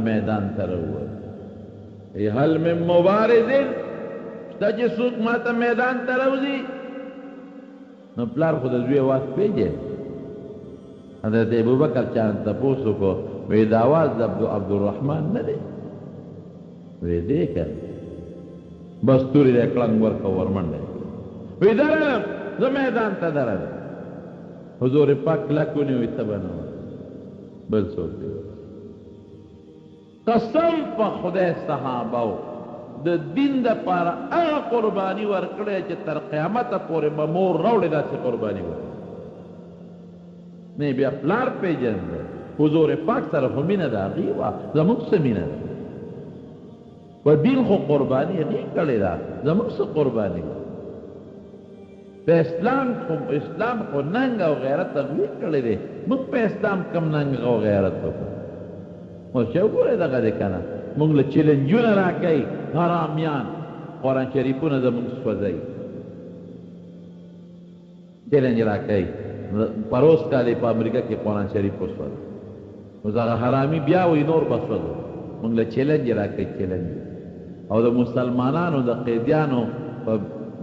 میدان ته راووت هل من مبارز شته چې څوک ما ته میدان ته راوځي نو پلار خو د زوی آواز پېژني حضرت ابوبکر چا تپوس وکړو وی د آواز د عبدالرحمن نه دی وی دی که بس تورې دی کړنګ ورکړه ورمنډه وی درلم زه میدان ته درلم حضور پاک کلک ونیوی ته به نه بل څوک دی قسم په خدای صحابو د دین دپاره هغه قرباني ورکړی چې تر قیامته پورې به مور راوړې داسې قرباني ورکړي نه بیا پلار پېژنده حضور پاک سره خو مینه د هغې وه زموږ څه مینه ده و دین خو قرباني هغې کړې ده زموږ څه قرباني ده په اسلام خو ننګ او غیرت هغوی کړی دی موږ په اسلام کم ننګ او غیرت وکړو اوس چې وګورئ دغه دی که نه مونږ له چیلنجونه راکوي حرامیان قرآن شریفونه زمونږ سوځوي چیلنج راکوي پروس کال په امریکا کې قرآن شریف وسوځ نو دغه حرامي بیا وایي نور به سوځو مونږ له چیلنج راکوي چیلنج او د مسلمانانو د قیدیانو په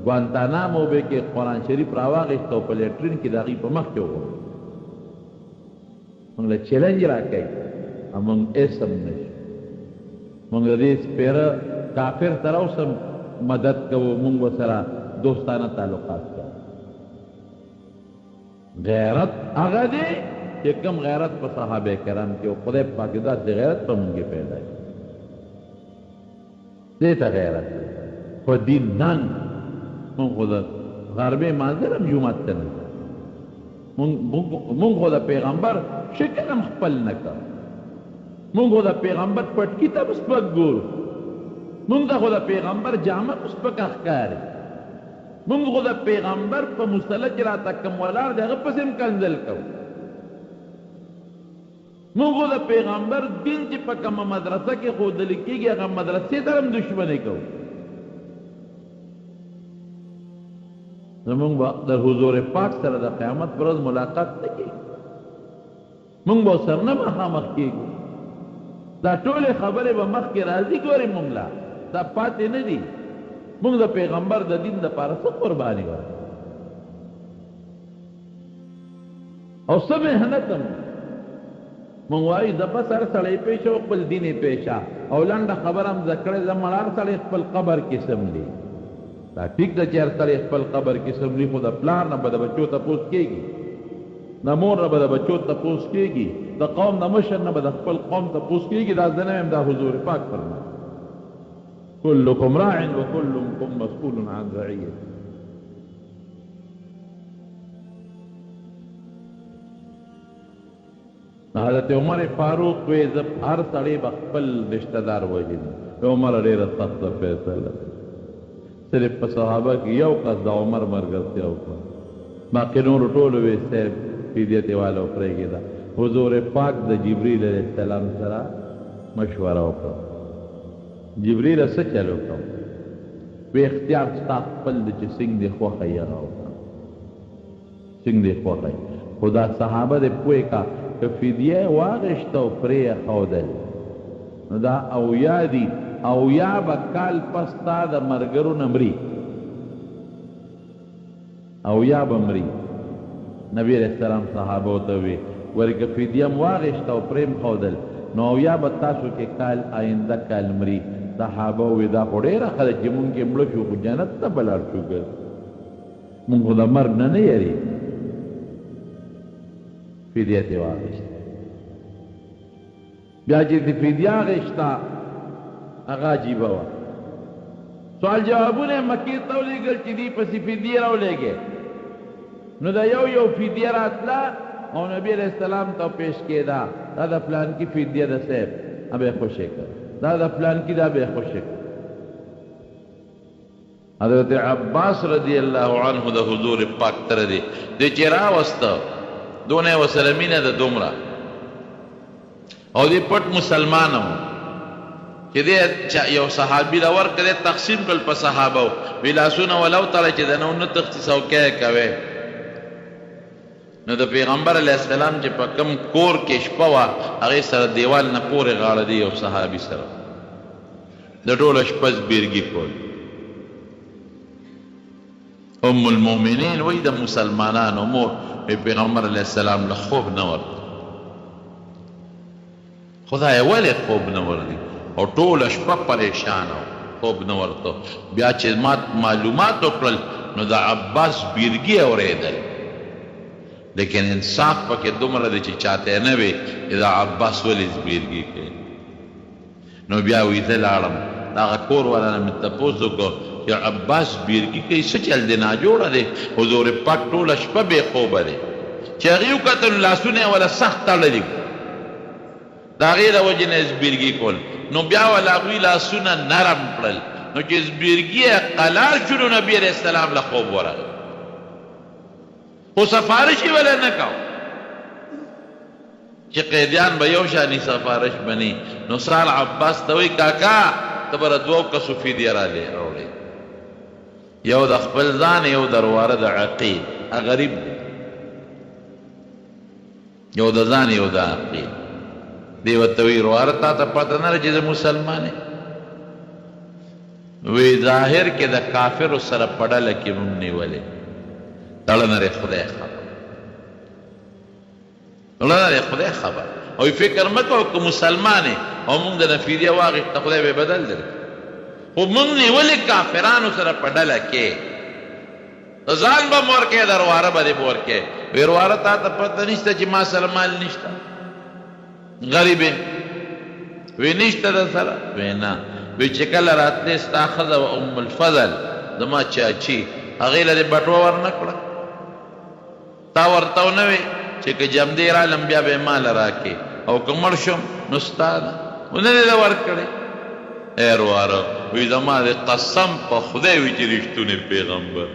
ګوانتانامو به کې قرآن شریف راواغېست او په لیټرین کې د هغوی په مخ کې وغورځ مونږ له چیلنج راکوي او مونږ اسم نشو مونږ د دې سپېره کافر سره اوس هم مدد کوو مونږ ورسره دوستانه تعلقات کوو غیرت هغه دی چې کوم غیرت په صحابه کرام کې او خدای پاک داسې غیرت په مونږ کې پیدا کړي دې ته غیرت خو دین نن مونږ خو د غربي مانځر هم جومات ته نه مونږ خو د پیغمبر شکل هم خپل نه کړ مونږ خو د پیغمبر پټکي ته سپک ګورو مونږ ته خو د پیغمبر جامه سپکه ښکاري مونږ خو د پیغمبر په مصله چې راته کوم ولاړ دی هغه پسې هم کنځل کوو مونږ خو د پیغمبر دین چې په کومه مدرسه کې ښودل کېږي هغه مدرسې سره هم دشمني کوو زمونږ به د حضور پاک سره د قیامت پر ورځ ملاقات نه کېږي مونږ به ورسره نه مخامخ کېږو دا ټولې خبرې به مخکې راځي ګورې مونږ لا دا پاتې نه دي مونږ د پیغمبر د دین دپاره څه قرباني ورکړو او څه محنت هم مونږ وایو د بس هر سړی پیشه او خپل دین یې پیشه او لنډه خبره هم زده کړې ده مړ هر سړی خپل قبر کې سملي دا ټیک ده چې هر سړی خپل قبر کې سملي خو د پلار نه به د بچو تپوس کېږي د مور نه به د بچو تپوس کېږي د قوم د مشر نه به د خپل قوم تپوس کېږي دا زه نه یم دا حضور پاک فرمایي كلكم راع وكلكم مسؤول عن رعيته حضرت عمر فاروق وی زب هر سړی به خپل رشتہ دار وژني عمر ډېره سخته فیصله صرف په صحابه کې یو کس د عمر ملګرتیا وکړه باقي نورو ټولو وی صاحب فدیتې والا پرېږده حضور پاک د جبریل علیه السلام سره مشوره وکړه جبریل څه چل وکړه وی اختیار ستا خپل د چې څنګه دې خوښه یې هغه وکړه څنګه دې خوښه خو دا صحابه دې پوه کا که فدیه واغشته او پرې یې ښودل نو دا اویا دي اویا به کال پس تا د مرګرو نه مري اویا به مري نبی علیہ السلام صحابه ته وی ورې که فدیه م واغشته او پرې م ښودل نو اویا به تاسو کې کال آینده کال مري صحابه وی دا خو ډېره ښه ده چې مونږ یې مړه شو خو جنت ته به لاړ شو ګر مونږ خو د مرګ نه نه یېرېږو فدیه تې واغېسته بیا چې دې فدیه اغېسته هغه عجیبه وه سوال جوابونه یې مکې ته ولېږل چې دې پسې فدیه راولېږې نو دا یو فدیه راتله او نبی علیہ السلام ته پیش کېده دا د پلان کې فدیه ده صاحب ا به یې خوشې کړ دا د پلان کې دا به یې خوشې کړ حضرت عباس رضی الله عنه د حضور پاک تر دی دې چې راوسته دونه وسره مینه ده دومره او دې پټ مسلمان و چې دې یو صحابي له ورکړې تقسیم کړل په صحابه وی لاسونه ولو تړه چې د نو نه تخصیص او کې کوي نو د پیغمبر علیه السلام چې په کم کور کې شپه وه هغې سره دیوال نه پورې غاړه دی یو صحابي سره د ټوله شپه زبیرګي کول ام المؤمنین وی د مسلمانانو مور پیغمبر علیه السلام له خوب نه ورته خدای ولې خوب نه ورځي او ټوله شپه پریشان و خوب نه ورته بیا چې ما معلومات وکړل نو د عباس بیرګي اورېدل لیکن انصاف پکې دومره دی چې چاته نه وي دا عباس ولې زبیرګي کوي نو بیا وی زه لاړم دغه کور والا نه مې تپوس وکړو چې عباس بیرګي کوي څه چل دی ناجوړه دی حضور پاک ټوله شپه بې خوبه دی چې هغې وکتل لاسونه یې ولا سخت تړلي د هغې د وجې نه یې زبیرګي کول نو بیا ولا هغوی لاسونه نرم کړل نو چې زبیرګي یې قلال شو نو نبي علیه السلام له خوب ورغی خو سفارش یې ولا نه کو چې قیدیان به یو شانی سفارش بني نو سال عباس ته وایي کاکا ته به دوو کسو فدیه راوړې یو د خپل ځان یو د ورواره د عقیل غریب دی یو د ځان یو د عقیل دی ورته وایي ورواره تا ته پته نه ده چې زه مسلمان یم وی ظاهر کې د کافرو سره په ډله کې مونږ نیولې تړنه خدای خبر تړنه خدای خبر او فکر مه کوه که مسلمان یې او مونږ د نه فدیه واخېسته خدای به بدل درکړي خو مونږ نیولې کافرانو سره په ډله کې ځان به مه ورکوې د ورواره به دې به ورکوې وی ورواره تا ته پته نشته چې ما سره مال نشته غریب یم وی نشته در سره وی نه وی چې کله راتلې ستا ښځه و ام الفضل زما چاچي هغې له دې بټوه ورنه کړه تا ورته ونه وې چې که جمدې رالم بیا به یې ماله راکې او که مړ شم نو ستا ده ونه دې ده ورکړې ای ورواره وی زما د قسم په خدای وي چې رښتونی پیغمبر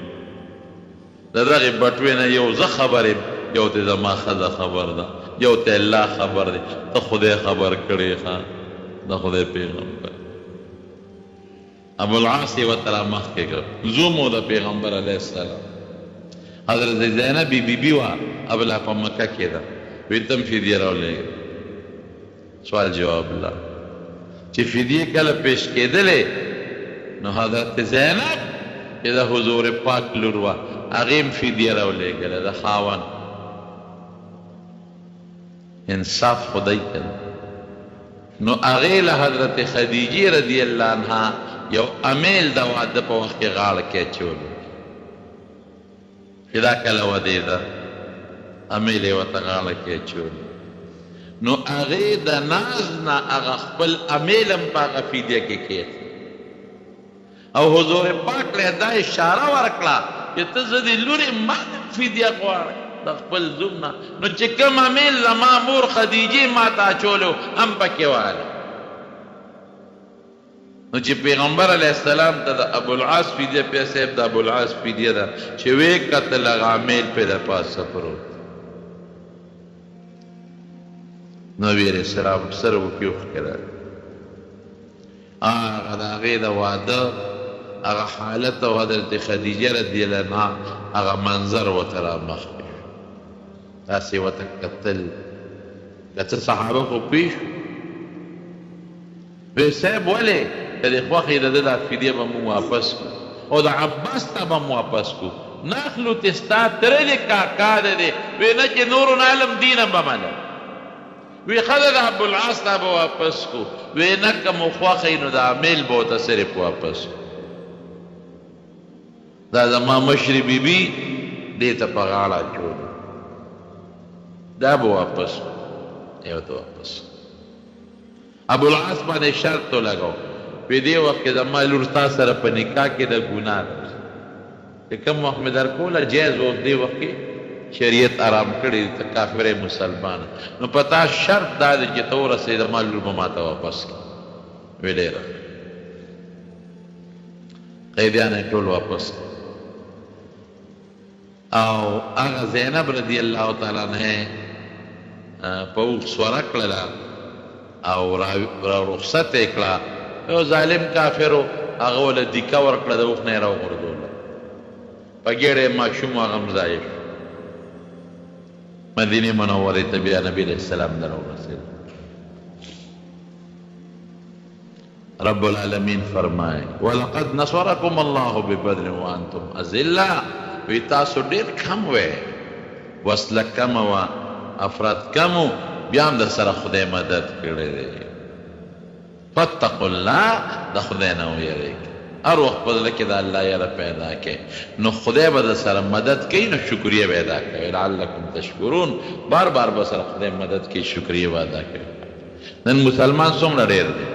د دغې بټوې نه یو زه خبر یم یو ته زما ښځه خبر ده یو ته الله خبر دی ته خدای خبر کړې ښه د خدای پیغمبر ابوالعاص یې ورته را مخکې کړ زوم و د پیغمبر علیه السلام حضرت زینب بیبي وه ابله په مکه کې ده وی ته هم فدیه راولېږه سوال جواب الله چې فدیه کله پیش کېدلې نو حضرت زینب چې د حضور پاک لور وه هغې هم فدیه راولېږله د خاوند انصاف خدای کړه نو هغې له حضرت خدیجې رضی الله عنها یو امیل د واده په وخت کې غاړه کې اچولو چې دا کله ودېده امیل یې ورته غاړه کې اچولو نو هغې د ناز نه هغه خپل امیل هم په هغه فدیه کې کېښود او حضور پاک له دا اشاره ورکړه چې ته زه د لورې ما فدیه غواړم د خپل زوم نه نو چې کوم امیل زما مور خدیجې ما ته اچولو هم پکې واله نو چې پیغمبر علیه السلام ته د ابوالعاص فدیه پیا صاحب د ابوالعاص فدیه ده چې ویې کتل هغه امیل پې د پاسه پروت نبي علیه السلام سر وکړي اوښکې راغلې هغه د هغې د واده هغه حالت او حضرت خدیجه رضی الله عنها هغه منظر ورته رامخکې شو داسې ورته کتل که څه صحابه خو پوه شو وی صاحب ولې که دې خوښې د ده دا فدیه به مو واپس کړو او د عباس ته به مو واپس کړو نخلو چې ستا تره دې کاکا دی دی وی نه چې نورو نه علم دینه به منم وی ښه د ابوالعاص ته به واپس کړو وی نه که مو خوښې نو د امیل به ورته صرف واپس کړو دا زما مشرې بیبي دې ته په غاړه اچولو دا به واپس کړو یې ورته واپس کړو ابوالعاص باندې شرط ولګاو په دې وخت کې زما لور تا سره په نکاح کې د ګناه ده چې کوم وخت مې درکوله جایز و دې وخت کې شریعت آرام کړی ته کافر مسلمان نو په تا شرط دا دی چې ته ورسې زما لور به ما ته واپس کړي ویې ډېره قیدیان یې ټول واپس کړي او هغه زینب رضی الله تعالی عنها په اوښ سوره کړله او را رخصت یې کړه یو ظالم کافرو هغه وله دیکه ورکړه د اوښ نه یې راوغورځوله په ګېډه یې ماشوم هغه هم ضایع شو مدینې منورې ته بیا نبي علیه السلام نه راورسېد رب العالمین فرمایي ولقد نصرکم الله ببدر وانتم اذله وی تاسو ډېر کم وی وسله کمه وه افراد کم و بیا هم در سره خدای مدد کړی دی فاتقوا الله د خدای نه ویرېږئ هر وخت په زړه کې د الله یاره پیدا کړئ نو خدای به در سره مدد کوي نو شکریه به ادا کوئ لعلکم تشکرون بار بار به سره خدای مدد کوي شکریه به ادا کوئ نن مسلمان څومره ډېر دی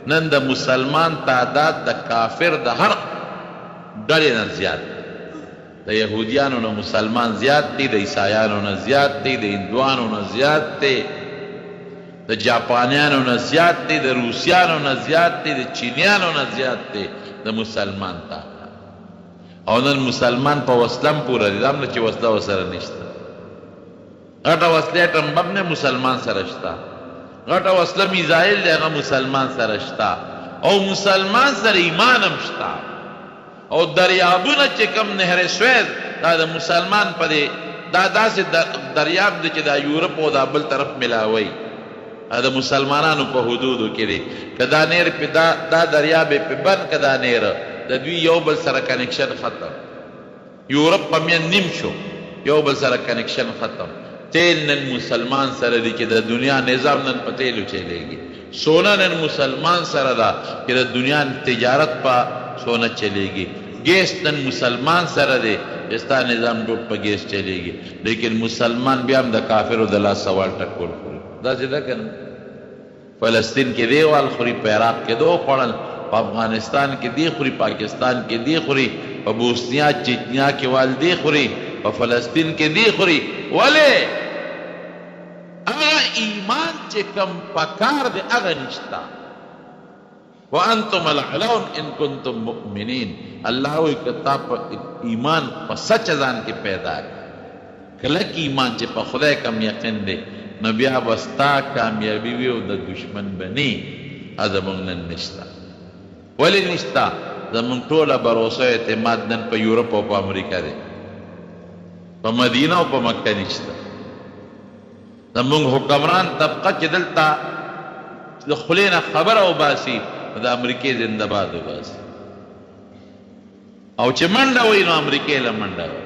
نن د مسلمان تعداد د کافر د هر ډلې نه زیات د یهودیانو نه مسلمان زیات دی د عیسایانو نه زیات دی د هندوانو نه زیات دی د جاپانیانو نه زیات دی د روسیانو نه زیات دی د چینیانو نه زیات دی د مسلمان تعداد او نن مسلمان په وسله هم پوره دی دا هم نه چې وسله ورسره نشته غټه وسله ټم بم نه مسلمان سره شته، غټه وسله میزایل دی هغه مسلمان سره شته، او مسلمان سره ایمان هم شته. او دریابونه چې کم نهر سویز دا د مسلمان په دی دا داسې دریاب دی چې دا یورپ او دا بل طرف ملاوي، دا د مسلمانانو په حدودو کې دی. که دا نهر دا دریاب په بند که دا نهر د دوی یو بل سره کنکشن ختم، یورپ په مین نیم شو، یو بل سره کنکشن ختم. تیل نن مسلمان سره دی چې د دنیا نظام نن په تیلو چلیږي، سونا نن مسلمان سره ده چې د دنیا تجارت په سونا چلیږي، گیس نن مسلمان سره دی چې ستا نظام ټول په گیس چلیږي. لیکن مسلمان بیا هم د کافرو د لاس سوال ټکول خوري. داسې ده که نه؟ فلسطین کې دی وال خوري، په عراق کې دو خوړل، په افغانستان کې دی خوري، پاکستان کې دی خوري، په بوسنیا چچنیا کې وال دی خوري، په فلسطین کې دی خوري. ولې؟ هغه ایمان چې کم پکار دی هغه نشته. وانتم الاعلون ان کنتم مؤمنین. الله وی که تا په ایمان په سچ ځان کې پیدا کلک ایمان چې په خدای کم یقین دی، نو بیا به ستا کامیابي وي او د دشمن به نه. زمونږ نن نشته. ولې نشته؟ زمونږ ټوله بروسه اعتماد نن په یورپ او په امریکا دی، په مدینه او په مکه نشته. زمونږ حکمران طبقه چې دلته د خولې نه خبره وباسي د امریکې زنده باد وباسي، او چې منډه وایي نو امریکې له منډه وایي،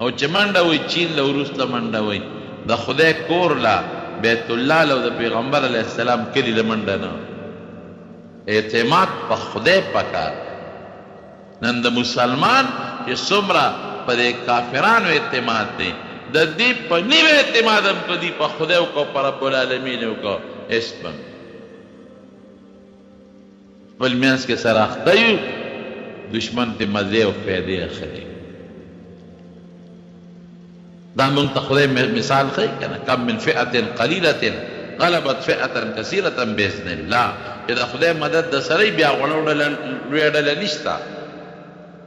او چې منډه وایي چین له وروسته منډه وایي. د خدای کور له بیت الله له د پیغمبر علیه السلام کلي له منډه نه. اعتماد په خدای پکار. نن د مسلمان چې څومره په دې کافرانو اعتماد دی، د دې په نیمه اعتماد هم په دې په خدای وکړو، په رب العالمین وکړو. اسپن خپل منځ کې سره اخته یو، دشمن ته مزې او فایدې اخلي. دا مونږ ته خدای مثال ښیي که نه؟ کم من فئة قلیلة غلبت فئة کثیرة باذن الله. چې د خدای مدد د سره بیا غوړه لویه ډله نشته.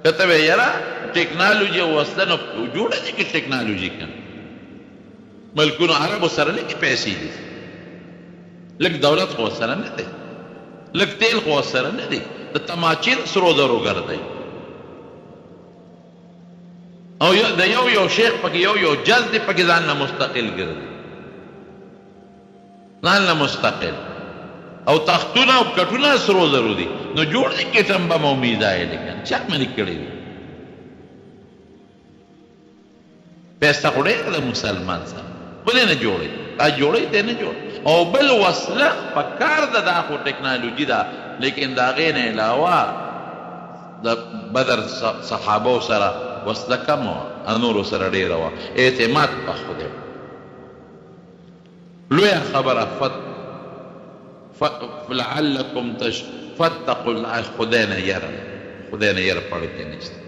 که ته وایې یاره ټکنالوژي او وسله نو جوړه دي که ټکنالوژي که ملکونو عربو سره لږې پیسې دي، لږ دولت خو ورسره نه دی، لږ تیل خو ورسره نه دی، د تماچې د سرو زرو ګرځئ، او د یو شیخ پکې یو جز دی پکې ځان نه مستقل ګرځي، ځان نه مستقل، او تختونه او کټونه سرو زرو دي. نو جوړ دی کټم بم او میزایل که چا منې کړی دي؟ پیسه خو ډېره د مسلمان سره، ولې نه جوړوي؟ دا جوړوي دی نه جوړ. او بل وسله په کار ده، دا خو ټکنالوژي ده، لیکن د هغې نه علاوه د بدر صحابو سره وسله کم وه، نورو سره ډېره وه. اعتماد په خدای لویه خبره. لعلکم فاتقوا الله. خدای نه یره، خدای نه یره پړې کې نشته.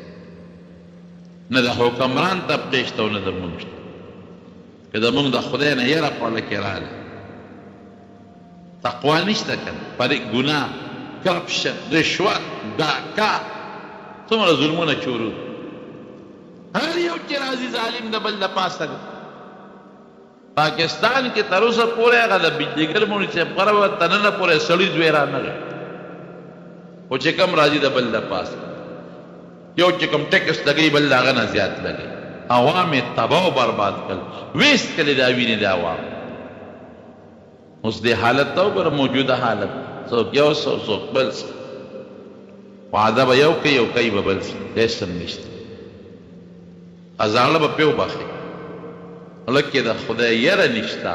نه د حکمران طبقې شته او نه د مونږ شته. که د مونږ د خدای نه یره پړه کې راغله، تقوا نشته که نه، پرې ګناه، کرپشن، رشوت، ډاکه، څومره ظلمونه چورو. هر یو چې راځي ظالم د بل د پاسه. پاکستان کې تر اوسه پورې هغه د بجلیګر منصفغره تننه پورې سړي زوی رانغی، خو چې کم راځي د بل د پاسه، یو چې کم ټیکس لګوي بل د هغه نه زیات لګوي. عوام یې تباه او برباد کړل، ویست کړي دا وینې د عوام. اوس دې حالت ته وګوره، موجوده حالت، څوک یو څوک بل څه، وعده به یو کوي او کوي به بل څه، هېڅ هم نشته. ازاړه به پې وبخي، لکه د خدای یره نشته.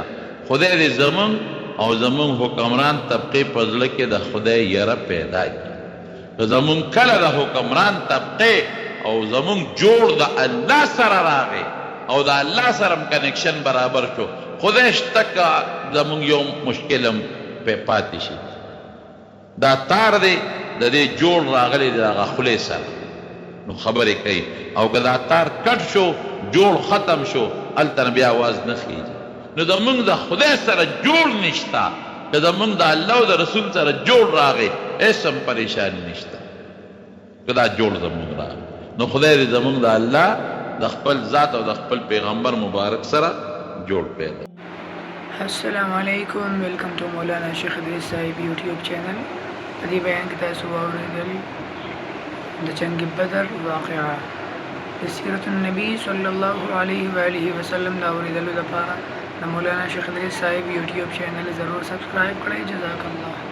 خدای دې زمونږ او زمونږ حکمران طبقې په زړه کې د خدای یره پیدا کړي. که زمونږ کله د حکمران طبقې او زمونږ جوړ د الله سره راغی او د الله سره هم کنکشن برابر شو، خدای شته که زمونږ یو مشکل هم پاتې شي. دا تار دی د دې جوړ راغلی د هغه خولې سره، نو خبرې کوي. او که دا تار کټ شو، جوړ ختم شو، هلته نه بیا آواز نه خیږي. نو زمونږ د خدای سره جوړ نشته، که زمونږ د الله او د رسول سره جوړ راغی، هېڅ هم پریشاني نشته. که دا جوړ زمونږ راغی، نو خدای دې زمونږ د الله د خپل ذات او د خپل پیغمبر مبارک سره جوړ پیدا. السلام علیکم، ویلکم ټو مولانا شیخ ادریس صاحب یوټیوب چینل. په دې بیان کې تاسو واورېدل د جنگ بدر واقعه د سیرت النبی صلی الله علیه و آله وسلم دا اوریدلو لپاره د مولانا شیخ ادریس صاحب یوټیوب چینل ضرور سبسکرایب کړئ. جزاک الله.